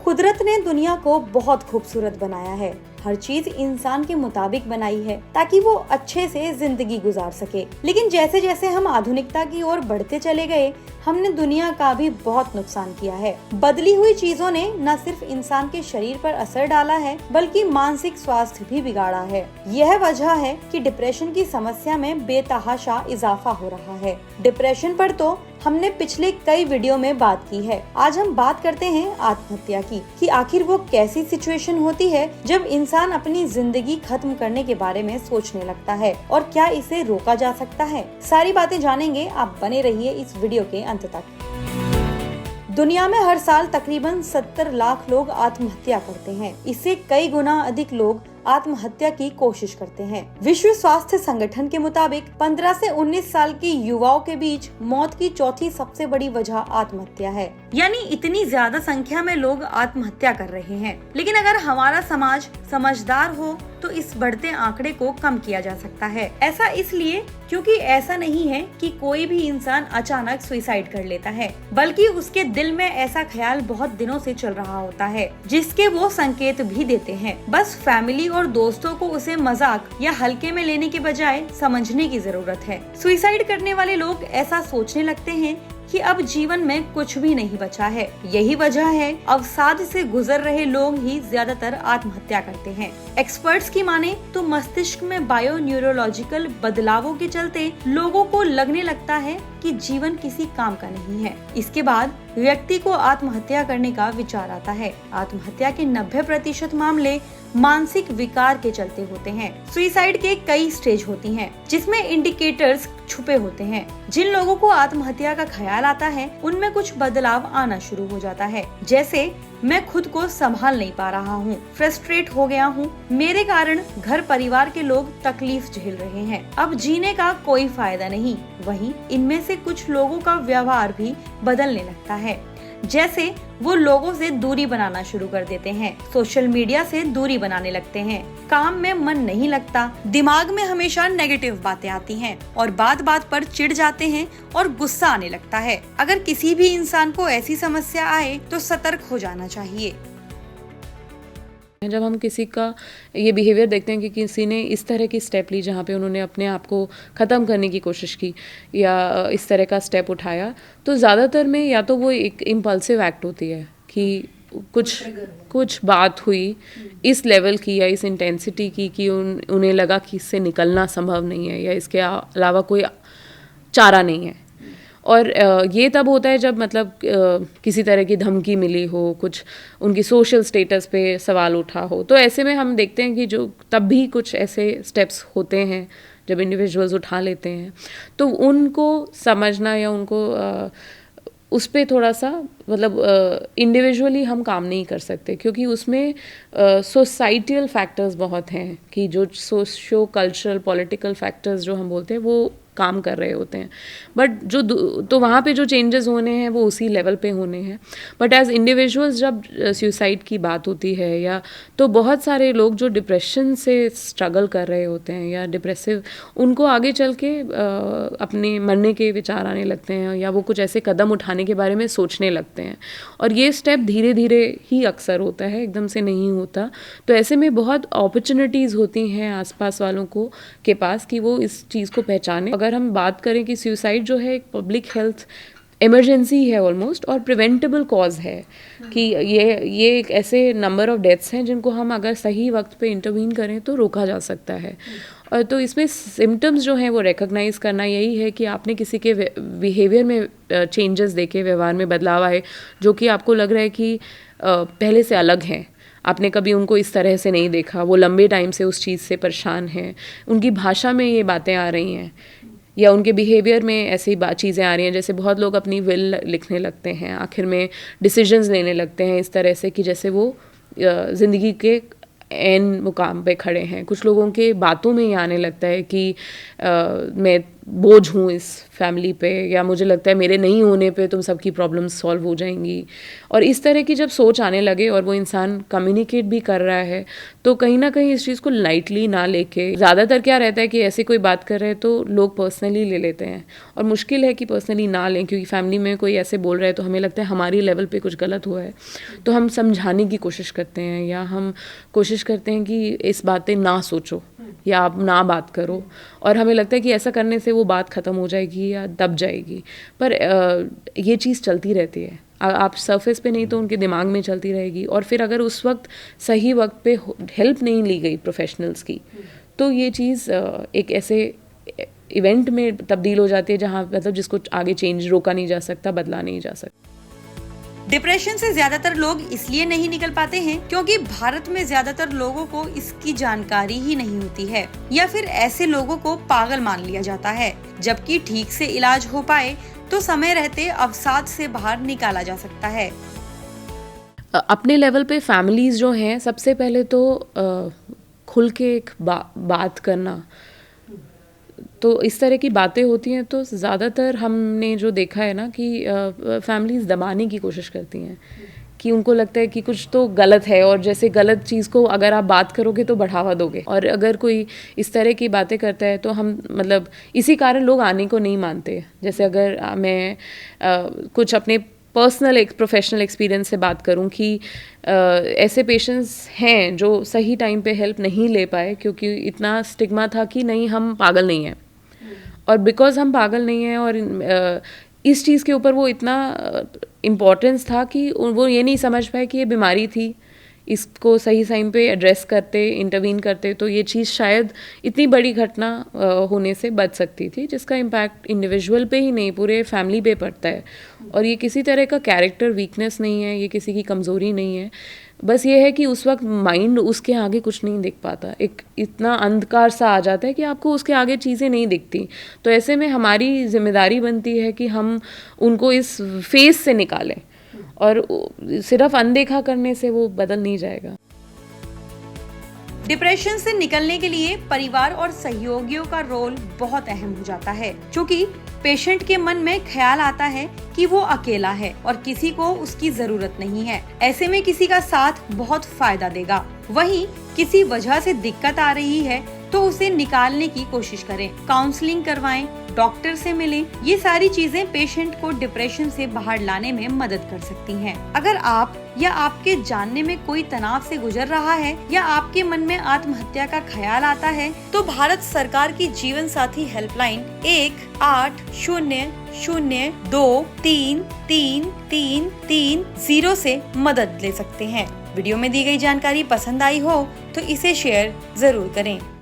कुदरत ने दुनिया को बहुत खूबसूरत बनाया है। हर चीज इंसान के मुताबिक बनाई है ताकि वो अच्छे से जिंदगी गुजार सके। लेकिन जैसे जैसे हम आधुनिकता की ओर बढ़ते चले गए, हमने दुनिया का भी बहुत नुकसान किया है। बदली हुई चीजों ने न सिर्फ इंसान के शरीर पर असर डाला है, बल्कि मानसिक स्वास्थ्य भी बिगाड़ा है। यह वजह है कि डिप्रेशन की समस्या में बेतहाशा इजाफा हो रहा है। डिप्रेशन पर तो हमने पिछले कई वीडियो में बात की है। आज हम बात करते हैं आत्महत्या की, कि आखिर वो कैसी सिचुएशन होती है जब इंसान अपनी जिंदगी खत्म करने के बारे में सोचने लगता है, और क्या इसे रोका जा सकता है। सारी बातें जानेंगे, आप बने रहिए इस वीडियो के अंत तक। दुनिया में हर साल तकरीबन 70 लाख लोग आत्महत्या करते हैं। इससे कई गुना अधिक लोग आत्महत्या की कोशिश करते हैं। विश्व स्वास्थ्य संगठन के मुताबिक 15 से 19 साल के युवाओं के बीच मौत की चौथी सबसे बड़ी वजह आत्महत्या है। यानी इतनी ज्यादा संख्या में लोग आत्महत्या कर रहे हैं। लेकिन अगर हमारा समाज समझदार हो तो इस बढ़ते आंकड़े को कम किया जा सकता है। ऐसा इसलिए क्योंकि ऐसा नहीं है कि कोई भी इंसान अचानक सुसाइड कर लेता है, बल्कि उसके दिल में ऐसा ख्याल बहुत दिनों से चल रहा होता है, जिसके वो संकेत भी देते हैं। बस फैमिली और दोस्तों को उसे मजाक या हल्के में लेने के बजाय समझने की जरूरत है। सुसाइड करने वाले लोग ऐसा सोचने लगते हैं कि अब जीवन में कुछ भी नहीं बचा है। यही वजह है अवसाद से गुजर रहे लोग ही ज्यादातर आत्महत्या करते हैं। एक्सपर्ट्स की माने तो मस्तिष्क में बायो न्यूरोलॉजिकल बदलावों के चलते लोगों को लगने लगता है कि जीवन किसी काम का नहीं है। इसके बाद व्यक्ति को आत्महत्या करने का विचार आता है। आत्महत्या के 90% मामले मानसिक विकार के चलते होते हैं। सुसाइड के कई स्टेज होती हैं, जिसमें इंडिकेटर्स छुपे होते हैं। जिन लोगों को आत्महत्या का ख्याल आता है, उनमें कुछ बदलाव आना शुरू हो जाता है, जैसे मैं खुद को संभाल नहीं पा रहा हूँ, फ्रस्ट्रेट हो गया हूँ, मेरे कारण घर परिवार के लोग तकलीफ झेल रहे हैं, अब जीने का कोई फायदा नहीं। वहीं इनमें से कुछ लोगों का व्यवहार भी बदलने लगता है, जैसे वो लोगों से दूरी बनाना शुरू कर देते हैं, सोशल मीडिया से दूरी बनाने लगते हैं, काम में मन नहीं लगता, दिमाग में हमेशा नेगेटिव बातें आती हैं और बात बात पर चिढ़ जाते हैं और गुस्सा आने लगता है। अगर किसी भी इंसान को ऐसी समस्या आए तो सतर्क हो जाना चाहिए। जब हम किसी का ये बिहेवियर देखते हैं कि किसी ने इस तरह की स्टेप ली जहाँ पे उन्होंने अपने आप को ख़त्म करने की कोशिश की या इस तरह का स्टेप उठाया, तो ज़्यादातर में या तो वो एक इम्पल्सिव एक्ट होती है कि कुछ बात हुई इस लेवल की या इस इंटेंसिटी की कि उन्हें लगा कि इससे निकलना संभव नहीं है या इसके अलावा कोई चारा नहीं है। और ये तब होता है जब मतलब किसी तरह की धमकी मिली हो, कुछ उनकी सोशल स्टेटस पे सवाल उठा हो, तो ऐसे में हम देखते हैं कि जो तब भी कुछ ऐसे स्टेप्स होते हैं जब इंडिविजुअल्स उठा लेते हैं, तो उनको समझना या उनको उस पर थोड़ा सा मतलब इंडिविजुअली हम काम नहीं कर सकते, क्योंकि उसमें सोसाइटल फैक्टर्स बहुत हैं कि जो सोशो कल्चरल पॉलिटिकल फैक्टर्स जो हम बोलते हैं वो काम कर रहे होते हैं। बट जो तो वहाँ पे जो चेंजेस होने हैं वो उसी लेवल पे होने हैं। बट एज इंडिविजुअल्स जब सुसाइड की बात होती है या तो बहुत सारे लोग जो डिप्रेशन से स्ट्रगल कर रहे होते हैं या डिप्रेसिव, उनको आगे चल के अपने मरने के विचार आने लगते हैं या वो कुछ ऐसे कदम उठाने के बारे में सोचने लगते हैं। और ये स्टेप धीरे धीरे ही अक्सर होता है, एकदम से नहीं होता। तो ऐसे में बहुत अपॉर्चुनिटीज़ होती हैं आसपास वालों को के पास कि वो इस चीज़ को पहचाने। अगर हम बात करें कि सुसाइड जो है एक पब्लिक हेल्थ इमरजेंसी है ऑलमोस्ट, और प्रिवेंटेबल कॉज है कि ये एक ऐसे नंबर ऑफ डेथ्स हैं जिनको हम अगर सही वक्त पे इंटरवीन करें तो रोका जा सकता है। और तो इसमें सिम्टम्स जो हैं वो रिकॉग्नाइज करना यही है कि आपने किसी के बिहेवियर में चेंजेस देखे, व्यवहार में बदलाव आए जो कि आपको लग रहा है कि पहले से अलग हैं, आपने कभी उनको इस तरह से नहीं देखा, वो लंबे टाइम से उस चीज़ से परेशान हैं, उनकी भाषा में ये बातें आ रही हैं या उनके बिहेवियर में ऐसी चीज़ें आ रही हैं। जैसे बहुत लोग अपनी विल लिखने लगते हैं, आखिर में डिसीजंस लेने लगते हैं इस तरह से कि जैसे वो ज़िंदगी के एन मुकाम पे खड़े हैं। कुछ लोगों के बातों में ये आने लगता है कि मैं बोझ हूँ इस फैमिली पे, या मुझे लगता है मेरे नहीं होने पे तुम सबकी प्रॉब्लम्स सॉल्व हो जाएंगी। और इस तरह की जब सोच आने लगे और वो इंसान कम्युनिकेट भी कर रहा है, तो कहीं ना कहीं इस चीज़ को लाइटली ना लेके, ज़्यादातर क्या रहता है कि ऐसे कोई बात कर रहे हैं तो लोग पर्सनली ले लेते हैं, और मुश्किल है कि पर्सनली ना लें, क्योंकि फैमिली में कोई ऐसे बोल रहा है तो हमें लगता है हमारी लेवल पे कुछ गलत हुआ है, तो हम समझाने की कोशिश करते हैं, या हम कोशिश करते हैं कि इस बातें ना सोचो या आप ना बात करो, और हमें लगता है कि ऐसा करने से वो बात ख़त्म हो जाएगी या दब जाएगी। पर ये चीज़ चलती रहती है, आप सरफेस पे नहीं तो उनके दिमाग में चलती रहेगी, और फिर अगर उस वक्त सही वक्त पे हेल्प नहीं ली गई प्रोफेशनल्स की, तो ये चीज़ एक ऐसे इवेंट में तब्दील हो जाती है जहाँ मतलब जिसको आगे चेंज रोका नहीं जा सकता, बदला नहीं जा सकता। डिप्रेशन से ज्यादातर लोग इसलिए नहीं निकल पाते हैं क्योंकि भारत में ज्यादातर लोगों को इसकी जानकारी ही नहीं होती है, या फिर ऐसे लोगों को पागल मान लिया जाता है। जबकि ठीक से इलाज हो पाए तो समय रहते अवसाद से बाहर निकाला जा सकता है। अपने लेवल पे फैमिलीज जो हैं, सबसे पहले तो खुल के एक बात करना, तो इस तरह की बातें होती हैं तो ज़्यादातर हमने जो देखा है ना कि फैमिलीज़ दबाने की कोशिश करती हैं, कि उनको लगता है कि कुछ तो गलत है, और जैसे गलत चीज़ को अगर आप बात करोगे तो बढ़ावा दोगे, और अगर कोई इस तरह की बातें करता है तो हम मतलब इसी कारण लोग आने को नहीं मानते। जैसे अगर मैं कुछ अपने पर्सनल एक प्रोफेशनल एक्सपीरियंस से बात करूं कि ऐसे पेशेंट्स हैं जो सही टाइम पे हेल्प नहीं ले पाए, क्योंकि इतना स्टिग्मा था कि नहीं हम पागल नहीं हैं, और बिकॉज हम पागल नहीं हैं और इस चीज़ के ऊपर वो इतना इम्पोर्टेंस था कि वो ये नहीं समझ पाए कि ये बीमारी थी, इसको सही टाइम पे एड्रेस करते, इंटरवीन करते, तो ये चीज़ शायद इतनी बड़ी घटना होने से बच सकती थी, जिसका इम्पैक्ट इंडिविजुअल पे ही नहीं पूरे फैमिली पे पड़ता है। और ये किसी तरह का कैरेक्टर वीकनेस नहीं है, ये किसी की कमज़ोरी नहीं है, बस ये है कि उस वक्त माइंड उसके आगे कुछ नहीं दिख पाता, एक इतना अंधकार सा आ जाता है कि आपको उसके आगे चीज़ें नहीं दिखती। तो ऐसे में हमारी जिम्मेदारी बनती है कि हम उनको इस फेज से निकालें, और सिर्फ अनदेखा करने से वो बदल नहीं जाएगा। डिप्रेशन से निकलने के लिए परिवार और सहयोगियों का रोल बहुत अहम हो जाता है, क्योंकि पेशेंट के मन में ख्याल आता है कि वो अकेला है और किसी को उसकी जरूरत नहीं है। ऐसे में किसी का साथ बहुत फायदा देगा। वहीं किसी वजह से दिक्कत आ रही है तो उसे निकालने की कोशिश करें, काउंसलिंग करवाएं, डॉक्टर से मिलें। ये सारी चीजें पेशेंट को डिप्रेशन से बाहर लाने में मदद कर सकती हैं। अगर आप या आपके जानने में कोई तनाव से गुजर रहा है या आपके मन में आत्महत्या का ख्याल आता है, तो भारत सरकार की जीवन साथी हेल्पलाइन 1-800-2-3-3-3-3-0 से मदद ले सकते हैं। वीडियो में दी गई जानकारी पसंद आई हो तो इसे शेयर जरूर करें।